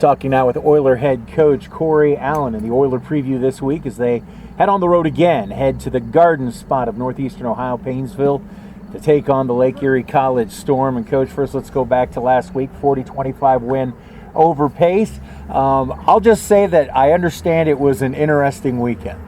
Talking now with Oiler head coach Corey Allen in the Oiler preview this week as they head on the road again, head to the Garden Spot of Northeastern Ohio, Painesville, to take on the Lake Erie College Storm. And Coach, first let's go back to last week, 40-25 win over Pace. I'll just say that I understand it was an interesting weekend.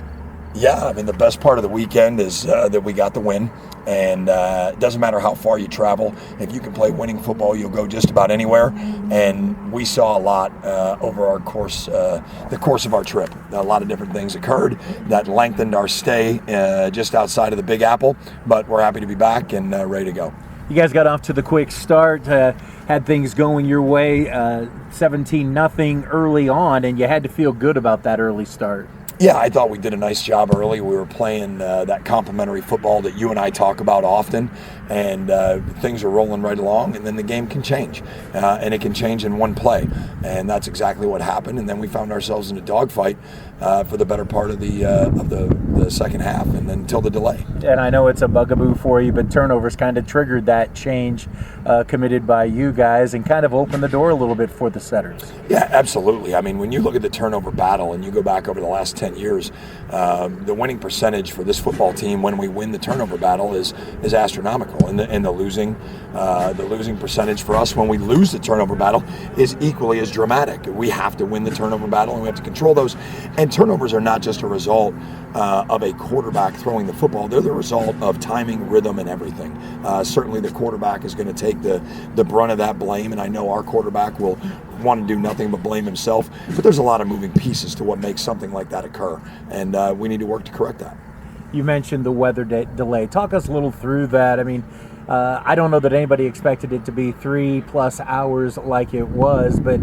Yeah, I mean, the best part of the weekend is that we got the win. And it doesn't matter how far you travel. If you can play winning football, you'll go just about anywhere. And we saw a lot over our course, the course of our trip. A lot of different things occurred that lengthened our stay just outside of the Big Apple. But we're happy to be back and ready to go. You guys got off to the quick start, had things going your way, 17-0 early on, and you had to feel good about that early start. Yeah, I thought we did a nice job early. We were playing that complementary football that you and I talk about often, and things are rolling right along, and then the game can change, and it can change in one play, and that's exactly what happened. And then we found ourselves in a dogfight for the better part of the second half, and then until the delay. And I know it's a bugaboo for you, but turnovers kind of triggered that change committed by you guys and kind of opened the door a little bit for the setters. Yeah, absolutely. I mean, when you look at the turnover battle and you go back over the last 10 years, the winning percentage for this football team when we win the turnover battle is astronomical, and the losing percentage for us when we lose the turnover battle is equally as dramatic. We have to win the turnover battle, and we have to control those. And turnovers are not just a result of a quarterback throwing the football; they're the result of timing, rhythm, and everything. Certainly, the quarterback is going to take the brunt of that blame, and I know our quarterback will want to do nothing but blame himself. But there's a lot of moving pieces to what makes something like that occur, and we need to work to correct that. You mentioned the weather delay. Talk us a little through that. I mean, I don't know that anybody expected it to be 3+ hours like it was, but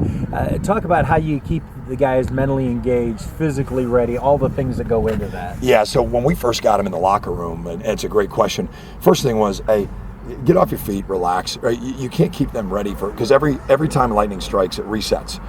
talk about how you keep the guys mentally engaged, physically ready, all the things that go into that. Yeah, so when we first got them in the locker room, and it's a great question, first thing was, hey, get off your feet, relax. Right? You can't keep them ready because every time lightning strikes, it resets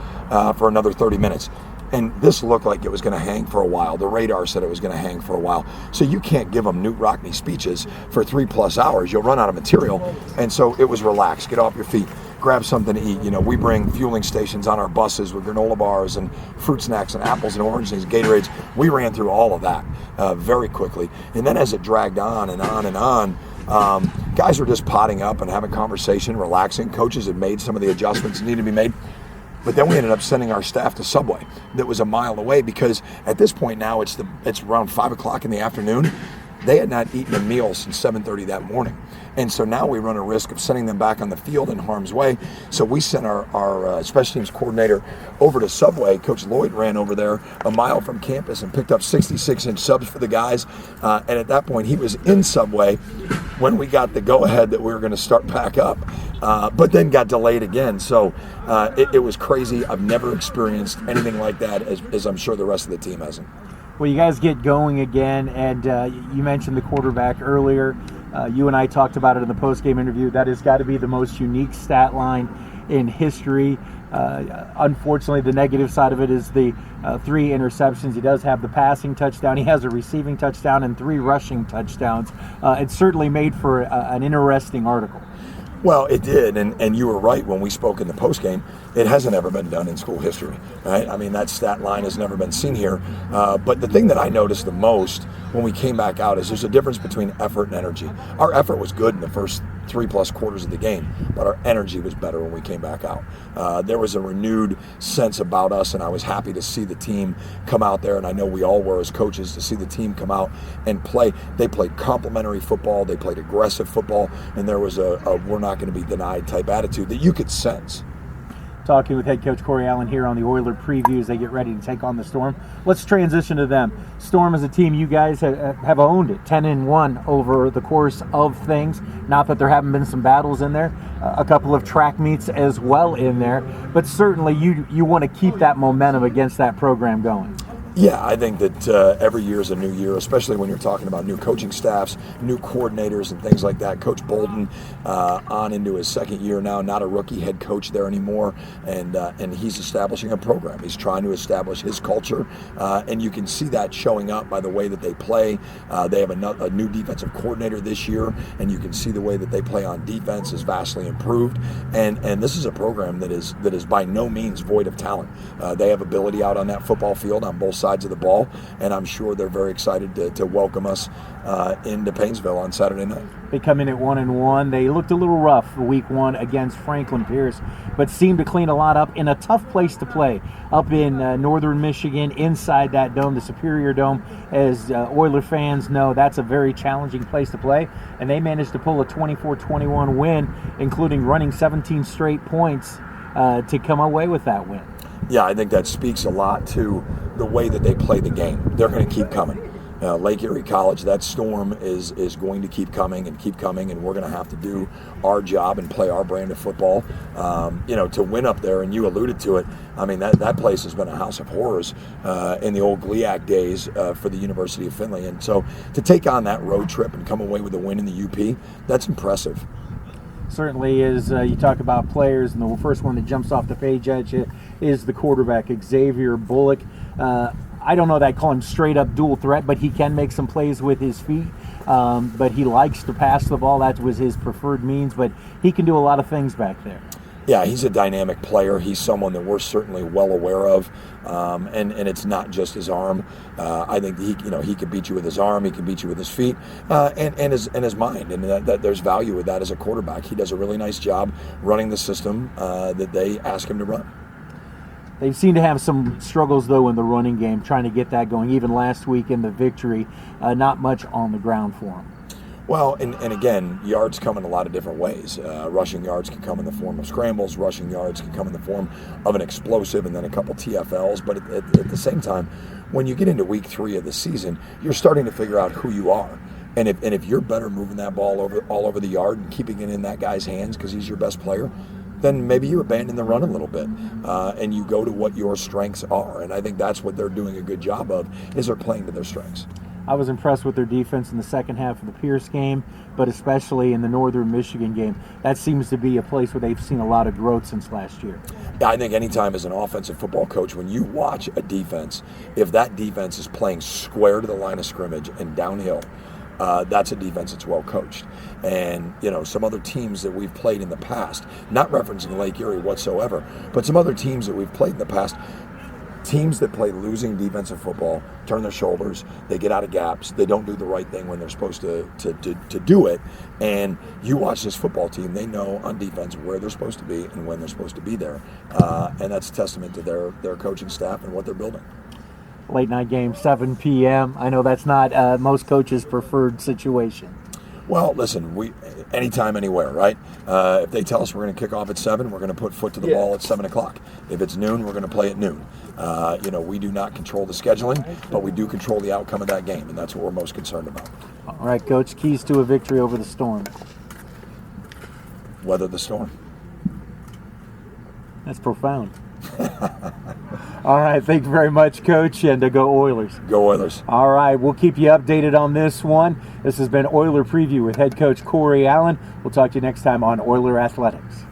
for another 30 minutes. And this looked like it was going to hang for a while. The radar said it was going to hang for a while. So you can't give them Newt Rockney speeches for 3+ hours. You'll run out of material. And so it was relaxed. Get off your feet. Grab something to eat. You know, we bring fueling stations on our buses with granola bars and fruit snacks and apples and oranges and Gatorades. We ran through all of that very quickly. And then as it dragged on and on and on, guys were just potting up and having conversation, relaxing. Coaches had made some of the adjustments that needed to be made. But then we ended up sending our staff to Subway that was a mile away because at this point now it's around 5 o'clock in the afternoon. They had not eaten a meal since 7:30 that morning. And so now we run a risk of sending them back on the field in harm's way. So we sent our special teams coordinator over to Subway. Coach Lloyd ran over there a mile from campus and picked up 66-inch subs for the guys. And at that point, he was in Subway when we got the go-ahead that we were going to start back up, but then got delayed again. So it was crazy. I've never experienced anything like that, as I'm sure the rest of the team hasn't. Well, you guys get going again, and you mentioned the quarterback earlier. You and I talked about it in the post-game interview. That has got to be the most unique stat line in history. Unfortunately, the negative side of it is the 3 interceptions. He does have the passing touchdown. He has a receiving touchdown and 3 rushing touchdowns. It certainly made for an interesting article. Well, it did, and you were right when we spoke in the postgame. It hasn't ever been done in school history, right? I mean, that stat line has never been seen here. But the thing that I noticed the most when we came back out is there's a difference between effort and energy. Our effort was good in the first 3+ quarters of the game, but our energy was better when we came back out. There was a renewed sense about us, and I was happy to see the team come out there, and I know we all were as coaches, to see the team come out and play. They played complementary football, they played aggressive football, and there was a we're not going to be denied type attitude that you could sense. Talking with head coach Corey Allen here on the Oiler preview as they get ready to take on the Storm. Let's transition to them. Storm as a team, you guys have owned it, 10-1 over the course of things. Not that there haven't been some battles in there, a couple of track meets as well in there, but certainly you want to keep that momentum against that program going. Yeah, I think that every year is a new year, especially when you're talking about new coaching staffs, new coordinators, and things like that. Coach Bolden on into his second year now, not a rookie head coach there anymore, and he's establishing a program. He's trying to establish his culture, and you can see that showing up by the way that they play. They have a new defensive coordinator this year, and you can see the way that they play on defense is vastly improved. And this is a program that is by no means void of talent. They have ability out on that football field on both sides of the ball, and I'm sure they're very excited to welcome us into Painesville on Saturday night. They come in at 1-1. They looked a little rough week one against Franklin Pierce, but seemed to clean a lot up in a tough place to play up in northern Michigan, inside that dome, the Superior Dome. As Oiler fans know, that's a very challenging place to play, and they managed to pull a 24-21 win, including running 17 straight points to come away with that win. Yeah, I think that speaks a lot to the way that they play the game. They're going to keep coming. Lake Erie College, that storm is going to keep coming, and we're going to have to do our job and play our brand of football. To win up there, and you alluded to it, I mean, that place has been a house of horrors in the old GLIAC days for the University of Findlay. And so to take on that road trip and come away with a win in the UP, that's impressive. Certainly is. You talk about players, and the first one that jumps off the page at you is the quarterback, Xavier Bullock. I don't know that I call him straight up dual threat, but he can make some plays with his feet. But he likes to pass the ball. That was his preferred means, but he can do a lot of things back there. Yeah, he's a dynamic player. He's someone that we're certainly well aware of, and it's not just his arm. I think he can beat you with his arm. He can beat you with his feet, and his mind. And that there's value with that as a quarterback. He does a really nice job running the system that they ask him to run. They seem to have some struggles, though, in the running game, trying to get that going. Even last week in the victory, not much on the ground for them. Well, and again, yards come in a lot of different ways. Rushing yards can come in the form of scrambles. Rushing yards can come in the form of an explosive and then a couple TFLs. But at the same time, when you get into week 3 of the season, you're starting to figure out who you are. And if you're better moving that ball all over the yard and keeping it in that guy's hands because he's your best player, then maybe you abandon the run a little bit and you go to what your strengths are. And I think that's what they're doing a good job of, is they're playing to their strengths. I was impressed with their defense in the second half of the Pierce game, but especially in the Northern Michigan game. That seems to be a place where they've seen a lot of growth since last year. Yeah, I think anytime as an offensive football coach, when you watch a defense, if that defense is playing square to the line of scrimmage and downhill, that's a defense that's well coached. And, some other teams that we've played in the past, not referencing Lake Erie whatsoever, but some other teams that we've played in the past, teams that play losing defensive football turn their shoulders, they get out of gaps, they don't do the right thing when they're supposed to do it. And you watch this football team, they know on defense where they're supposed to be and when they're supposed to be there. And that's a testament to their coaching staff and what they're building. Late night game, 7 p.m. I know that's not most coaches' preferred situation. Well, listen, anytime, anywhere, right? If they tell us we're going to kick off at 7, we're going to put foot to the ball at 7 o'clock. If it's noon, we're going to play at noon. We do not control the scheduling, but we do control the outcome of that game, and that's what we're most concerned about. All right, Coach, keys to a victory over the Storm. Weather the storm. That's profound. All right, thank you very much, Coach, and go Oilers. Go Oilers. All right, we'll keep you updated on this one. This has been Oiler Preview with head coach Corey Allen. We'll talk to you next time on Oiler Athletics.